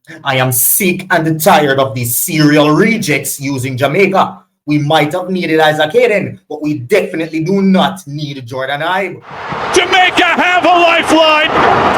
I am sick and tired of these serial rejects using Jamaica. We might have needed Isaac Hayden, but we definitely do not need Jordon Ibe. Jamaica have a lifeline.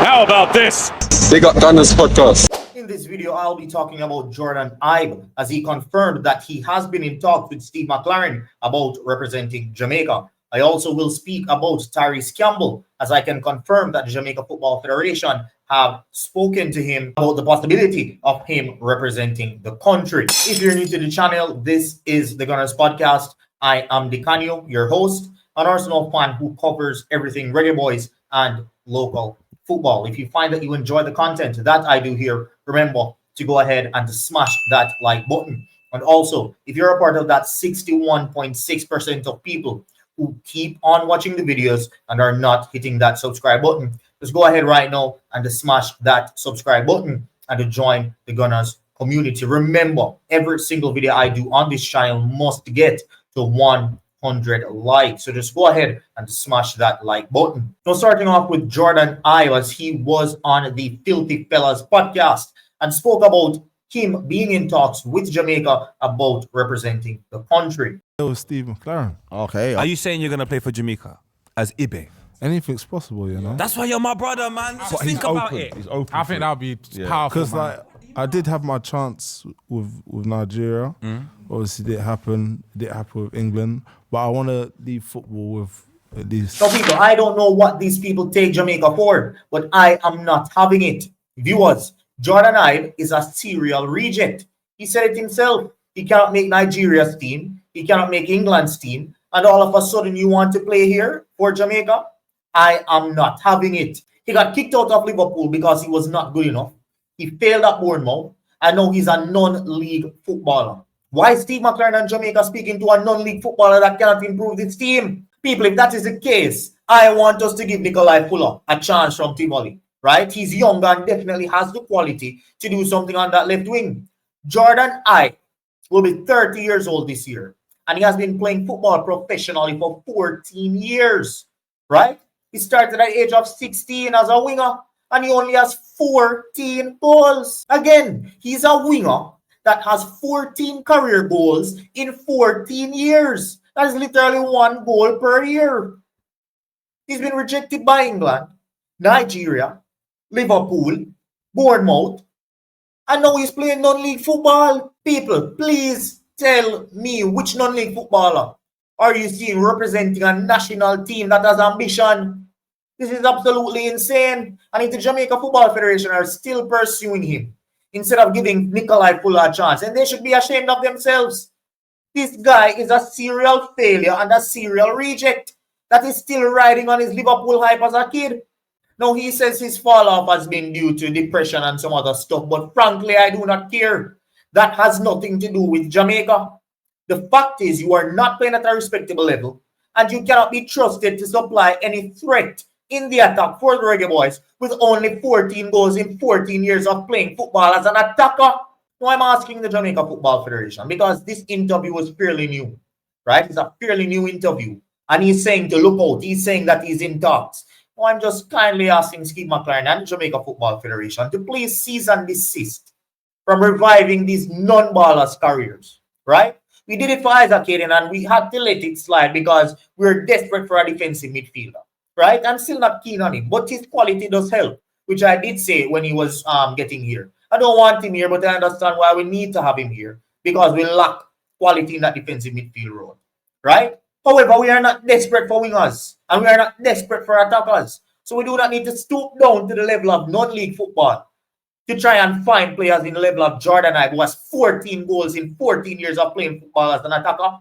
How about this? They got Gunnaz podcast. In this video, I'll be talking about Jordon Ibe as he confirmed that he has been in talks with Steve McClaren about representing Jamaica. I also will speak about Tyrese Campbell as I can confirm that the Jamaica Football Federation have spoken to him about the possibility of him representing the country. If you're new to the channel, this is the Gunnaz podcast. I am Dicanio, your host, an Arsenal fan who covers everything Reggae Boyz and local football. If you find that you enjoy the content that I do here, remember to go ahead and to smash that like button. And also, if you're a part of that 61.6% of people who keep on watching the videos and are not hitting that subscribe button, just go ahead right now and to smash that subscribe button and to join the Gunnaz community. Remember, every single video I do on this channel must get to 100 likes. So just go ahead and smash that like button. So starting off with Jordon Ibe, as he was on the Filthy Fellas podcast and spoke about him being in talks with Jamaica about representing the country. It was Steve McClaren. Okay. Are you saying you're gonna play for Jamaica as Ibe? Anything's possible, you know. That's why you're my brother, man. Just think about it. He's open. I think that would be powerful. Because like I did have my chance with Nigeria. Obviously, it didn't happen. It didn't happen with England. But I want to leave football with at least. So people, I don't know what these people take Jamaica for, but I am not having it. Viewers, Jordon Ibe is a serial reject. He said it himself. He cannot make Nigeria's team. He cannot make England's team. And all of a sudden you want to play here for Jamaica? I am not having it. He got kicked out of Liverpool because he was not good enough. He failed at Bournemouth. And now he's a non-league footballer. Why is Steve McClaren and Jamaica speaking to a non-league footballer that cannot improve his team? People, if that is the case, I want us to give Nikolai Fuller a chance from Tivoli. Right? He's young and definitely has the quality to do something on that left wing. Jordon Ibe will be 30 years old this year. And he has been playing football professionally for 14 years. Right? He started at the age of 16 as a winger. And he only has 14 goals. Again, he's a winger that has 14 career goals in 14 years. That is literally 1 goal per year. He's been rejected by England, Nigeria, Liverpool, Bournemouth, and now he's playing non-league football. People, please tell me which non-league footballer are you seeing representing a national team that has ambition? This is absolutely insane. And if the Jamaica Football Federation are still pursuing him instead of giving Nikolai Fuller a chance, and they should be ashamed of themselves. This guy is a serial failure and a serial reject that is still riding on his Liverpool hype as a kid. Now, he says his fall-off has been due to depression and some other stuff, but frankly, I do not care. That has nothing to do with Jamaica. The fact is, you are not playing at a respectable level, and you cannot be trusted to supply any threat in the attack for the Reggae Boyz with only 14 goals in 14 years of playing football as an attacker. Now, I'm asking the Jamaica Football Federation because this interview was fairly new, right? It's a fairly new interview, and he's saying to look out. He's saying that he's in talks. Well, I'm just kindly asking Steve McClaren and the Jamaica Football Federation to please cease and desist from reviving these non-ballers' careers, right? We did it for Isaac Hayden and we had to let it slide because we're desperate for a defensive midfielder, right? I'm still not keen on him, but his quality does help, which I did say when he was getting here. I don't want him here, but I understand why we need to have him here because we lack quality in that defensive midfield role, right? However, we are not desperate for wingers and we are not desperate for attackers. So we do not need to stoop down to the level of non-league football to try and find players in the level of Jordon Ibe, who has 14 goals in 14 years of playing football as an attacker.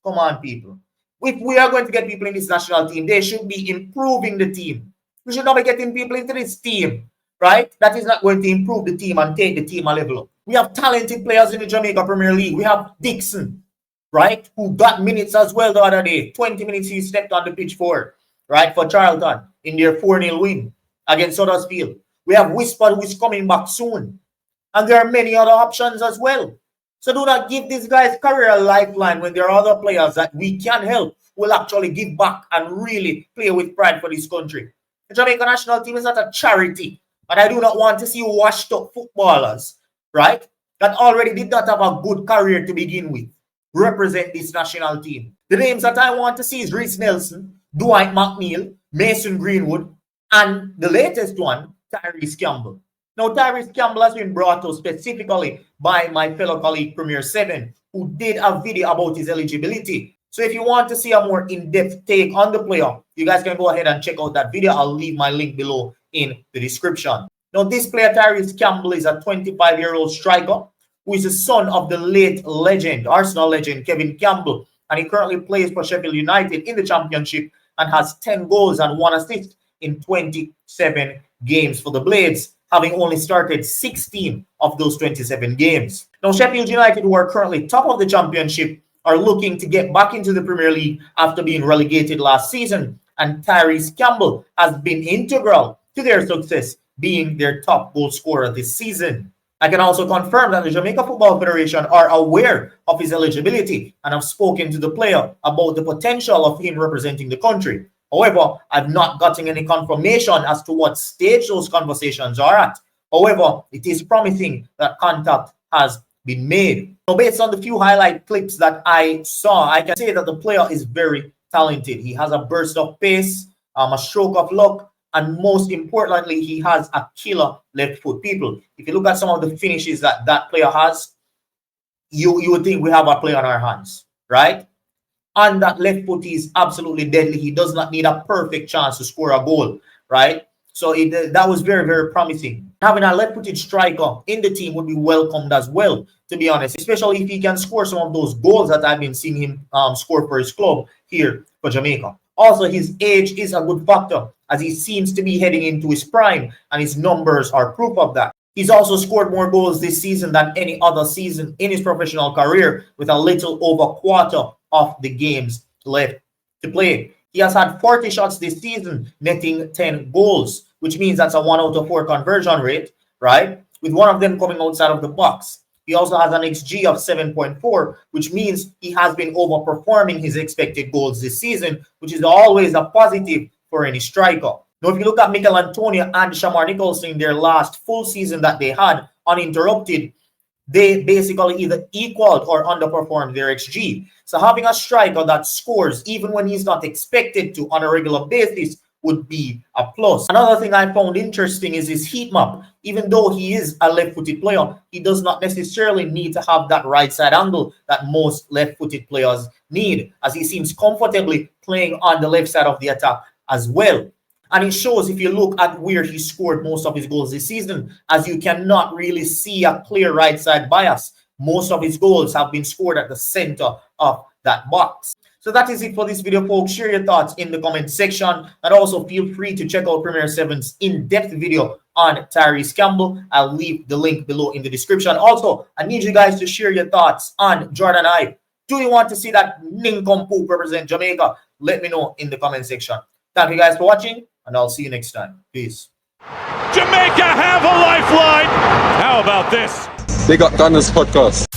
Come on, people. If we are going to get people in this national team, they should be improving the team. We should not be getting people into this team, right? That is not going to improve the team and take the team a level up. We have talented players in the Jamaica Premier League. We have Dixon, right, who got minutes as well the other day. 20 minutes he stepped on the pitch for, right, for Charlton in their 4-0 win against Huddersfield. We have Whisper, who is coming back soon. And there are many other options as well. So do not give these guys career a lifeline when there are other players that we can help, will actually give back and really play with pride for this country. The Jamaica national team is not a charity And I do not want to see washed up footballers, right, that already did not have a good career to begin with, represent this national team. The names that I want to see is Reece Nelson, Dwight McNeil, Mason Greenwood, and the latest one, Tyrese Campbell. Now, Tyrese Campbell has been brought up specifically by my fellow colleague Premier 7, who did a video about his eligibility. So if you want to see a more in-depth take on the player, you guys can go ahead and check out that video. I'll leave my link below in the description. Now, this player, Tyrese Campbell, is a 25-year-old striker who is the son of the late legend, Arsenal legend, Kevin Campbell. And he currently plays for Sheffield United in the Championship and has 10 goals and 1 assist in 27 games for the Blades, having only started 16 of those 27 games. Now, Sheffield United, who are currently top of the Championship, are looking to get back into the Premier League after being relegated last season. And Tyrese Campbell has been integral to their success, being their top goal scorer this season. I can also confirm that the Jamaica Football Federation are aware of his eligibility and have spoken to the player about the potential of him representing the country. However, I've not gotten any confirmation as to what stage those conversations are at. However, it is promising that contact has been made. So based on the few highlight clips that I saw, I can say that the player is very talented. He has a burst of pace, a stroke of luck, and most importantly, he has a killer left foot. People, if you look at some of the finishes that that player has, you would think we have a player on our hands, right? And that left foot is absolutely deadly. He does not need a perfect chance to score a goal, right? So that was very, very promising. Having a left-footed striker in the team would be welcomed as well, to be honest, especially if he can score some of those goals that I've been seeing him score for his club here for Jamaica. Also, his age is a good factor as he seems to be heading into his prime, and his numbers are proof of that. He's also scored more goals this season than any other season in his professional career, with a little over quarter of the games left to play. He has had 40 shots this season, netting 10 goals, which means that's a 1 out of 4 conversion rate, right? With one of them coming outside of the box. He also has an XG of 7.4, which means he has been overperforming his expected goals this season, which is always a positive for any striker. Now, if you look at Mikel Antonio and Shamar Nicholson in their last full season that they had uninterrupted, they basically either equaled or underperformed their XG. So having a striker that scores even when he's not expected to on a regular basis would be a plus. Another thing I found interesting is his heat map. Even though he is a left-footed player, he does not necessarily need to have that right side angle that most left-footed players need, as he seems comfortably playing on the left side of the attack as well. And it shows if you look at where he scored most of his goals this season, as you cannot really see a clear right side bias. Most of his goals have been scored at the center of that box. So that is it for this video, folks. Share your thoughts in the comment section, and also feel free to check out Premier 7's in-depth video on Tyrese Campbell. I'll leave the link below in the description. Also, I need you guys to share your thoughts on Jordon Ibe. Do you want to see that nincompoop represent Jamaica? Let me know in the comment section. Thank you guys for watching, and I'll see you next time. Peace. Jamaica have a lifeline. How about this? They got Gunnaz podcast.